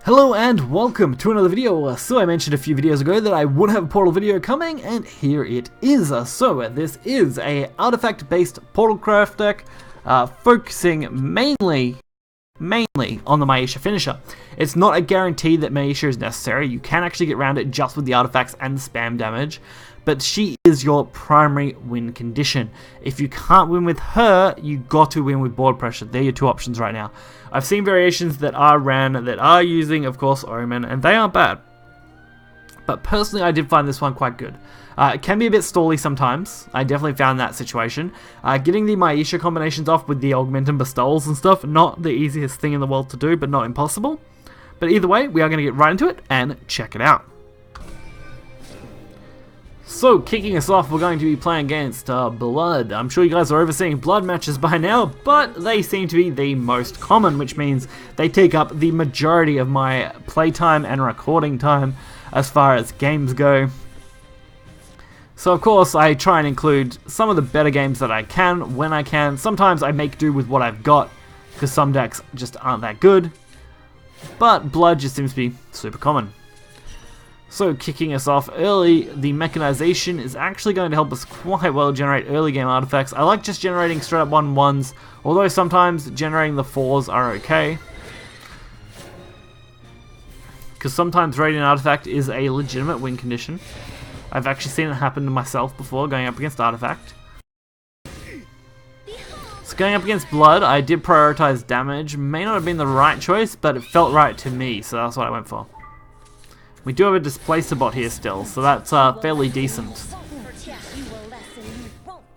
Hello and welcome to another video. So I mentioned a few videos ago that I would have a Portal video coming, and here it is. So this is a artifact based PortalCraft deck, focusing mainly on the Maisha finisher. It's not a guarantee that Maisha is necessary. You can actually get around it just with the artifacts and the spam damage, but she is your primary win condition. If you can't win with her, you got to win with board pressure. They're your two options right now. I've seen variations that are ran that are using, of course, Omen, and they aren't bad. But personally, I did find this one quite good. It can be a bit stally sometimes. I definitely found that situation. Getting the Maisha combinations off with the augment and bestowals and stuff, not the easiest thing in the world to do, but not impossible. But either way, we are going to get right into it and check it out. So, kicking us off, we're going to be playing against Blood. I'm sure you guys are overseeing Blood matches by now, but they seem to be the most common, which means they take up the majority of my playtime and recording time as far as games go. So, of course, I try and include some of the better games that I can when I can. Sometimes I make do with what I've got, because some decks just aren't that good, but Blood just seems to be super common. So, kicking us off early, the mechanization is actually going to help us quite well generate early game artifacts. I like just generating straight up 1/1s, although sometimes generating the 4s are okay. Because sometimes Radiant Artifact is a legitimate win condition. I've actually seen it happen to myself before, going up against Artifact. So going up against Blood, I did prioritize damage. May not have been the right choice, but it felt right to me, so that's what I went for. We do have a Displacer bot here still, so that's fairly decent.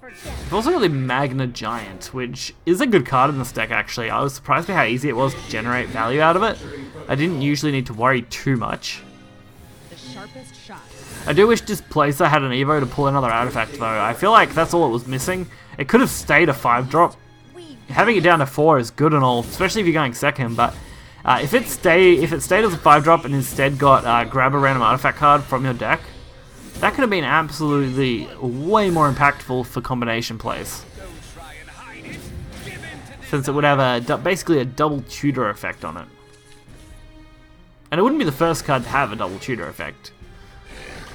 We've also got the Magna Giant, which is a good card in this deck actually. I was surprised by how easy it was to generate value out of it. I didn't usually need to worry too much. I do wish Displacer had an Evo to pull another artifact though. I feel like that's all it was missing. It could have stayed a 5-drop. Having it down to 4 is good and all, especially if you're going second, but if it stayed as a 5-drop and instead got grab a random artifact card from your deck, that could have been absolutely way more impactful for combination plays. Since it would have basically a double tutor effect on it. And it wouldn't be the first card to have a double tutor effect.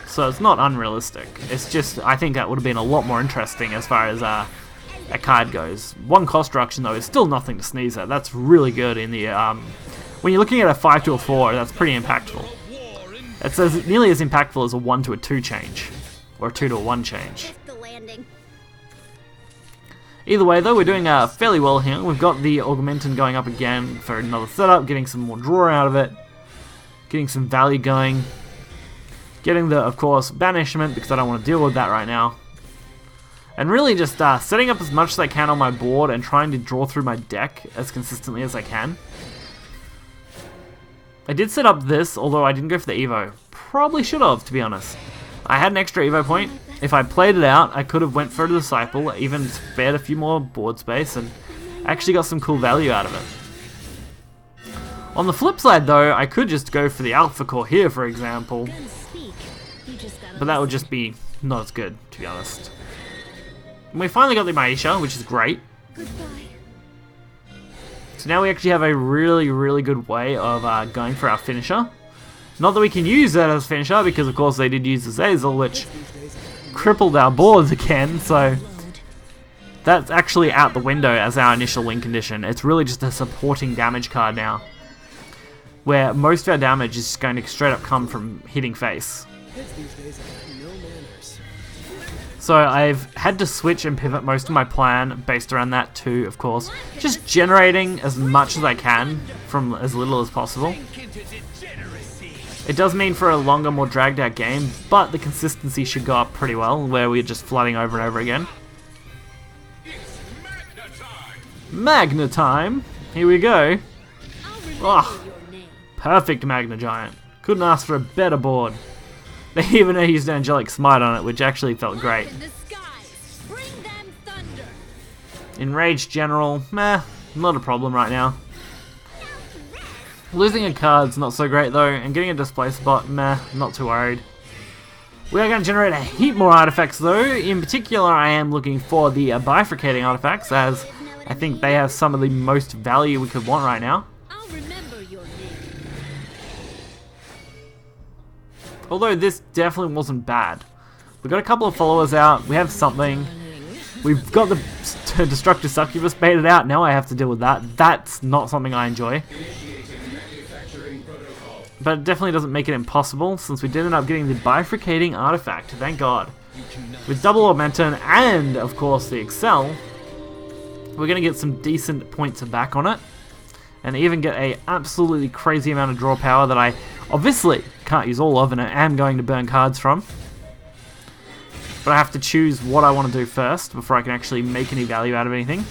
So it's not unrealistic. It's just, I think that would have been a lot more interesting as far as a card goes. One cost reduction though is still nothing to sneeze at. That's really good in the when you're looking at a 5 to a 4, that's pretty impactful. It's nearly as impactful as a 1 to a 2 change, or a 2 to a 1 change. Either way though, we're doing fairly well here. We've got the Augmentin going up again for another setup, getting some more draw out of it, getting some value going, getting the, of course, banishment because I don't want to deal with that right now. And really just setting up as much as I can on my board and trying to draw through my deck as consistently as I can. I did set up this, although I didn't go for the Evo. Probably should have, to be honest. I had an extra Evo point. If I played it out, I could have went for a Disciple, even spared a few more board space, and actually got some cool value out of it. On the flip side though, I could just go for the Alpha Core here, for example. But that would just be not as good, to be honest. And we finally got the Maisha, which is great. So now we actually have a really good way of going for our finisher. Not that we can use that as finisher, because of course they did use Azazel, which crippled our boards again, so that's actually out the window as our initial win condition. It's really just a supporting damage card now, where most of our damage is just going to straight up come from hitting face. So I've had to switch and pivot most of my plan based around that too, of course. Just generating as much as I can from as little as possible. It does mean for a longer, more dragged out game, but the consistency should go up pretty well, where we're just flooding over and over again. Magna time! Here we go. Oh, perfect Magna Giant. Couldn't ask for a better board. They even used Angelic Smite on it, which actually felt great. Enraged General, meh, not a problem right now. Losing a card's not so great though, and getting a Displacer bot, meh, not too worried. We are going to generate a heap more artifacts though. In particular, I am looking for the bifurcating artifacts, as I think they have some of the most value we could want right now. Although this definitely wasn't bad. We got a couple of followers out, we have something. We've got the destructive succubus baited out, now I have to deal with that. That's not something I enjoy. But it definitely doesn't make it impossible, since we did end up getting the bifurcating artifact, thank god. With double augmentin and, of course, the excel, we're going to get some decent points back on it. And even get a absolutely crazy amount of draw power that I obviously can't use all of, and I am going to burn cards from. But I have to choose what I want to do first before I can actually make any value out of anything.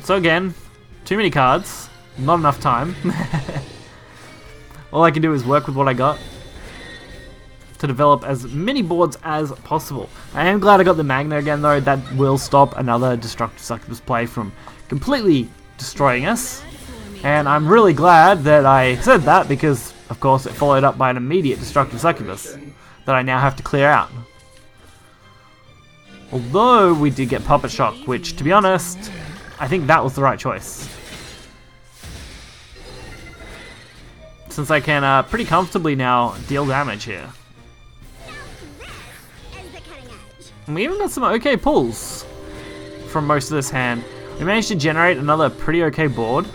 So again, too many cards, not enough time. All I can do is work with what I got to develop as many boards as possible. I am glad I got the Magna again though, that will stop another destructive succubus play from completely destroying us. And I'm really glad that I said that because, of course, it followed up by an immediate destructive succubus that I now have to clear out. Although we did get Puppet Shock, which, to be honest, I think that was the right choice. Since I can pretty comfortably now deal damage here. And we even got some okay pulls from most of this hand. We managed to generate another pretty okay board,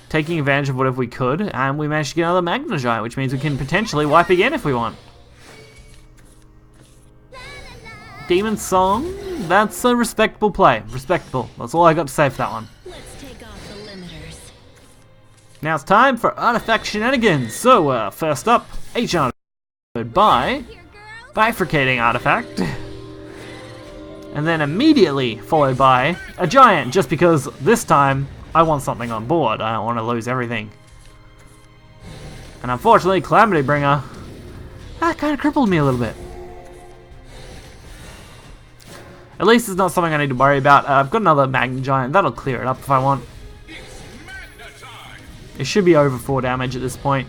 taking advantage of whatever we could, and we managed to get another Magna Giant, which means we can potentially wipe again if we want. Demon Song, that's a respectable play. Respectable. That's all I got to say for that one. Let's take off the limiters. Now it's time for Artifact Shenanigans. So, first up, H by Bifurcating Artifact. And then immediately followed by a Giant, just because this time I want something on board. I don't want to lose everything. And unfortunately, Calamity Bringer, that kind of crippled me a little bit. At least it's not something I need to worry about. I've got another Magna Giant. That'll clear it up if I want. It should be over 4 damage at this point.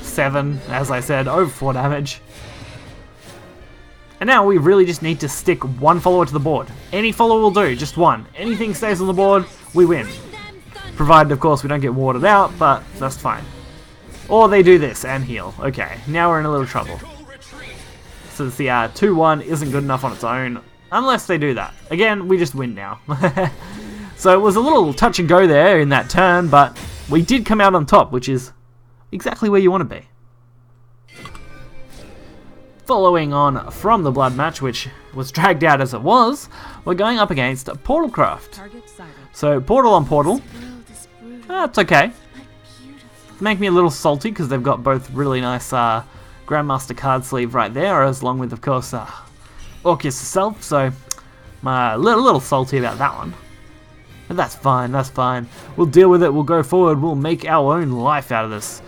7, as I said, over 4 damage. And now we really just need to stick one follower to the board. Any follower will do, just one. Anything stays on the board, we win. Provided, of course, we don't get warded out, but that's fine. Or they do this and heal. Okay, now we're in a little trouble. Since the 2-1 isn't good enough on its own, unless they do that. Again, we just win now. So it was a little touch and go there in that turn, but we did come out on top, which is exactly where you want to be. Following on from the blood match, which was dragged out as it was, we're going up against PortalCraft. So Portal on Portal, that's okay. Make me a little salty because they've got both really nice Grandmaster card sleeve right there, as along with, of course, Orcus herself. So I'm a little salty about that one. But that's fine, that's fine. We'll deal with it, we'll go forward, we'll make our own life out of this.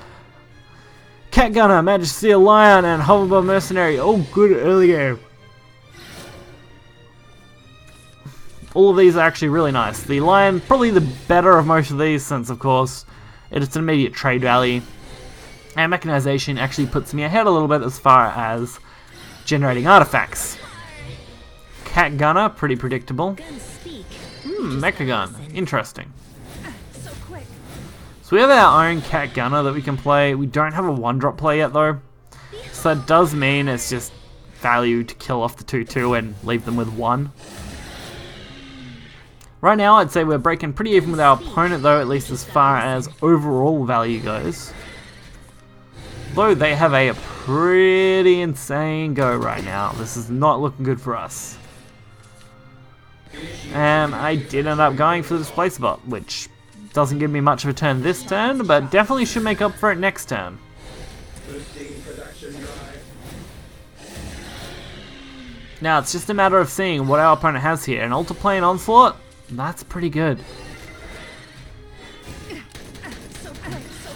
Cat Gunner, Magic Steel Lion, and Hoverboard Mercenary, all good early game. All of these are actually really nice. The Lion, probably the better of most of these, since of course it's an immediate trade value. And Mechanization actually puts me ahead a little bit as far as generating artifacts. Cat Gunner, pretty predictable. Mecha Gun, interesting. So we have our own Cat Gunner that we can play. We don't have a 1-drop play yet though. So that does mean it's just value to kill off the 2-2 and leave them with 1. Right now I'd say we're breaking pretty even with our opponent though, at least as far as overall value goes. Though they have a pretty insane go right now. This is not looking good for us. And I did end up going for the display spot, which doesn't give me much of a turn this turn, but definitely should make up for it next turn. Now it's just a matter of seeing what our opponent has here. An Altarplane Onslaught, that's pretty good.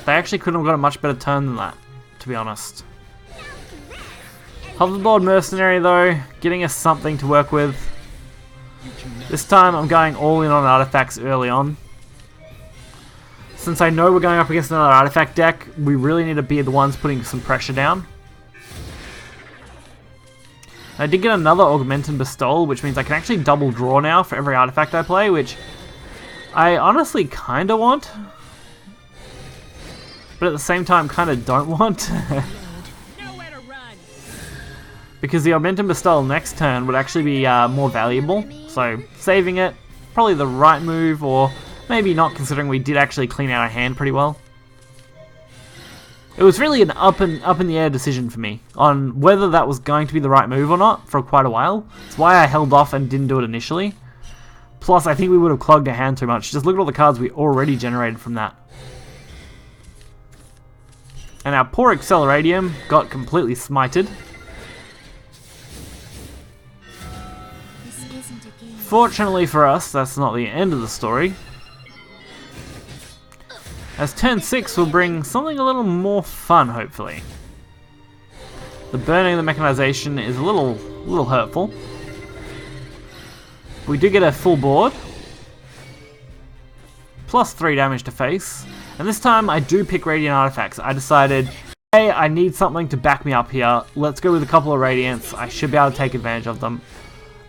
They actually couldn't have got a much better turn than that, to be honest. Hoverboard Mercenary though, getting us something to work with. This time I'm going all in on artifacts early on. Since I know we're going up against another artifact deck, we really need to be the ones putting some pressure down. I did get another Augmented Bestowal, which means I can actually double draw now for every artifact I play, which I honestly kinda want. but at the same time kind of don't want. Nowhere to run. Because the Augmented Bestowal next turn would actually be more valuable, so saving it, probably the right move, or maybe not, considering we did actually clean out our hand pretty well. It was really an up in the air decision for me on whether that was going to be the right move or not for quite a while. That's why I held off and didn't do it initially. Plus, I think we would have clogged our hand too much. Just look at all the cards we already generated from that. And our poor Acceleradium got completely smited. Fortunately for us, that's not the end of the story, as turn 6 will bring something a little more fun, hopefully. The burning of the mechanization is a little hurtful. We do get a full board, plus 3 damage to face, and this time I do pick Radiant Artifacts. I decided, hey, I need something to back me up here. Let's go with a couple of Radiants. I should be able to take advantage of them.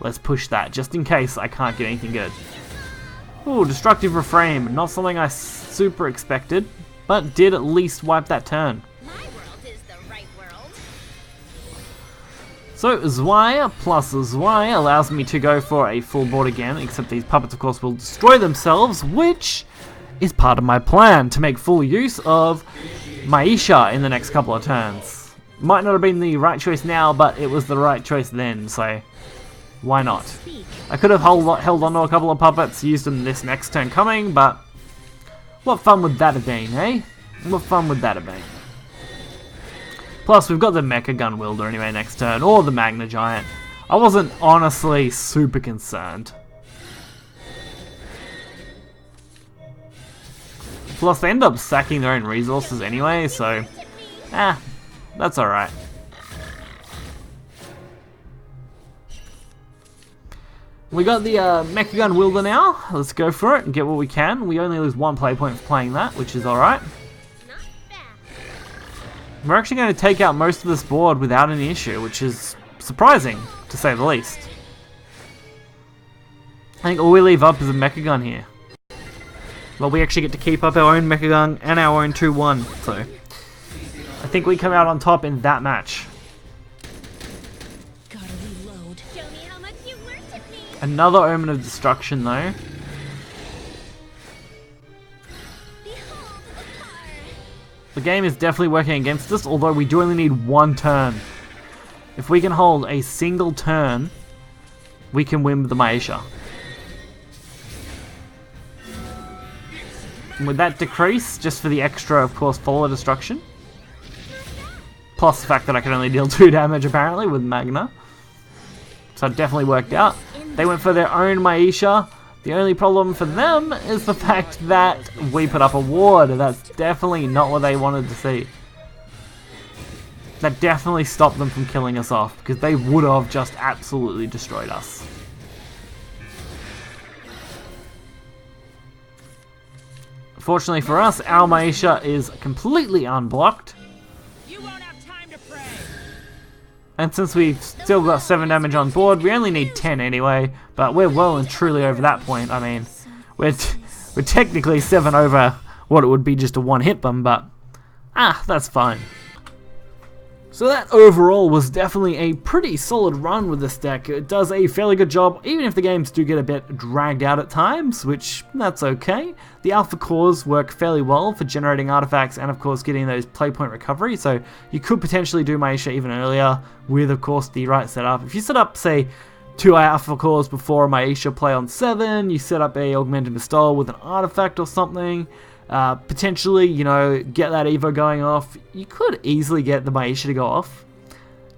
Let's push that, just in case I can't get anything good. Ooh, Destructive Reframe. Not something I super expected, but did at least wipe that turn. My world is the right world. So Zwei plus Zwei allows me to go for a full board again, except these puppets of course will destroy themselves, which is part of my plan to make full use of Maisha in the next couple of turns. Might not have been the right choice now, but it was the right choice then, so why not? I could have held on to a couple of puppets, used them this next turn coming, but what fun would that have been, eh? What fun would that have been? Plus, we've got the Mecha Gun Wielder anyway next turn, or the Magna Giant. I wasn't honestly super concerned. Plus, they end up sacking their own resources anyway, so that's alright. We got the Mecha Gun Wielder now. Let's go for it and get what we can. We only lose 1 play point for playing that, which is alright. We're actually going to take out most of this board without any issue, which is surprising, to say the least. I think all we leave up is a Mecha Gun here. Well, we actually get to keep up our own Mecha Gun and our own 2-1, so I think we come out on top in that match. Another Omen of Destruction though. The game is definitely working against us, although we do only need 1 turn. If we can hold a single turn, we can win with the Maisha. And with that decrease, just for the extra, of course, Follow Destruction. Plus the fact that I can only deal 2 damage apparently with Magna. So it definitely worked out. They went for their own Maisha. The only problem for them is the fact that we put up a ward. That's definitely not what they wanted to see. That definitely stopped them from killing us off, because they would have just absolutely destroyed us. Fortunately for us, our Maisha is completely unblocked. And since we've still got 7 damage on board, we only need 10 anyway, but we're well and truly over that point. I mean, we're technically 7 over what it would be just a 1-hit bomb, but that's fine. So that overall was definitely a pretty solid run with this deck. It does a fairly good job, even if the games do get a bit dragged out at times, which that's okay. The alpha cores work fairly well for generating artifacts and of course getting those play point recovery, so you could potentially do Maisha even earlier with of course the right setup. If you set up say 2 alpha cores before a Maisha play on 7, you set up a Augmented Bestowal with an artifact or something, potentially, you know, get that Evo going off, you could easily get the Maisha to go off.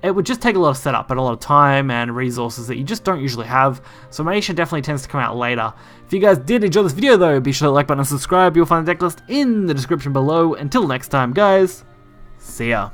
It would just take a lot of setup and a lot of time and resources that you just don't usually have, so Maisha definitely tends to come out later. If you guys did enjoy this video though, be sure to like button and subscribe. You'll find the deck list in the description below. Until next time guys, see ya.